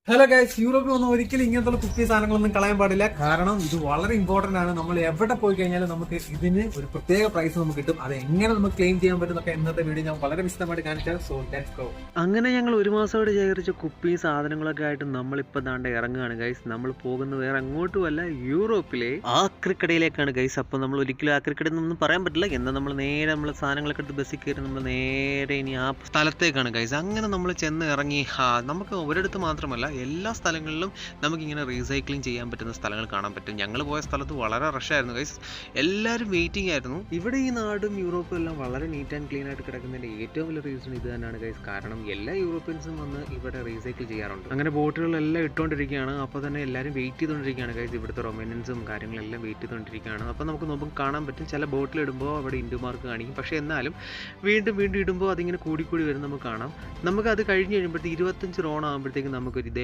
Hello guys, യൂറോപ്പിൽ വന്ന് ഒരിക്കലും ഇങ്ങനത്തെ കുപ്പി സാധനങ്ങളൊന്നും കളയാൻ പാടില്ല. കാരണം ഇത് വളരെ ഇമ്പോർട്ടന്റ് ആണ്. നമ്മൾ എവിടെ പോയി കഴിഞ്ഞാലും നമുക്ക് ഇതിന് ഒരു പ്രത്യേക പ്രൈസ് നമുക്ക് കിട്ടും. അത് എങ്ങനെ നമുക്ക് ക്ലെയിം ചെയ്യാൻ പറ്റുന്നൊക്കെ ഇന്നത്തെ വീഡിയോ ഞാൻ വളരെ വിശദമായിട്ട് കാണിച്ചാൽ. So let's go. അങ്ങനെ ഞങ്ങൾ ഒരു മാസമായിട്ട് ശേഖരിച്ച കുപ്പി സാധനങ്ങളൊക്കെ ആയിട്ട് നമ്മളിപ്പോൾ ദാണ്ട് ഇറങ്ങുകയാണ് ഗൈസ്. നമ്മൾ പോകുന്നത് വേറെ അങ്ങോട്ടുമല്ല, യൂറോപ്പിലെ ആക്രിക്കടയിലേക്കാണ് ഗൈസ്. അപ്പോൾ നമ്മൾ ഒരിക്കലും ആക്രിക്കടയിൽ നിന്നൊന്നും പറയാൻ പറ്റില്ല. എന്നാൽ നമ്മൾ നേരെ നമ്മൾ സാധനങ്ങളൊക്കെ എടുത്ത് ബസ്സിൽ കയറി നമ്മൾ നേരെ ഇനി ആ സ്ഥലത്തേക്കാണ് ഗൈസ്. അങ്ങനെ നമ്മൾ ചെന്ന് ഇറങ്ങി നമുക്ക് ഒരിടത്ത് മാത്രമല്ല എല്ലാ സ്ഥലങ്ങളിലും നമുക്കിങ്ങനെ റീസൈക്ലിംഗ് ചെയ്യാൻ പറ്റുന്ന സ്ഥലങ്ങൾ കാണാൻ പറ്റും. ഞങ്ങൾ പോയ സ്ഥലത്ത് വളരെ റഷായിരുന്നു ഗൈസ്. എല്ലാവരും വെയിറ്റിംഗ് ആയിരുന്നു. ഇവിടെ ഈ നാടും യൂറോപ്പും എല്ലാം വളരെ നീറ്റ് ആൻഡ് ക്ലീൻ ആയിട്ട് കിടക്കുന്നതിൻ്റെ ഏറ്റവും വലിയ റീസൺ ഇത് തന്നെയാണ് ഗൈസ്. കാരണം എല്ലാ യൂറോപ്യൻസും വന്ന് ഇവിടെ റീസൈക്കിൾ ചെയ്യാറുണ്ട്. അങ്ങനെ ബോട്ടുകളെല്ലാം ഇട്ടുകൊണ്ടിരിക്കുകയാണ്. അപ്പോൾ തന്നെ എല്ലാവരും വെയിറ്റ് ചെയ്തുകൊണ്ടിരിക്കുകയാണ് ഗൈസ്. ഇവിടുത്തെ റൊമാനൻസും കാര്യങ്ങളെല്ലാം വെയിറ്റ് ചെയ്തുകൊണ്ടിരിക്കുകയാണ്. അപ്പോൾ നമുക്ക് കാണാൻ പറ്റും, ചില ബോട്ടിലിടുമ്പോൾ അവിടെ ഇൻഡു മാർക്ക് കാണിക്കും. പക്ഷേ എന്നാലും വീണ്ടും ഇടുമ്പോൾ അതിങ്ങനെ കൂടിക്കൂടി വരും നമുക്ക് കാണാം. നമുക്ക് അത് കഴിഞ്ഞ് കഴിയുമ്പോഴത്തേക്ക് 25 റോൺ ആകുമ്പോഴത്തേക്കും നമുക്കൊരു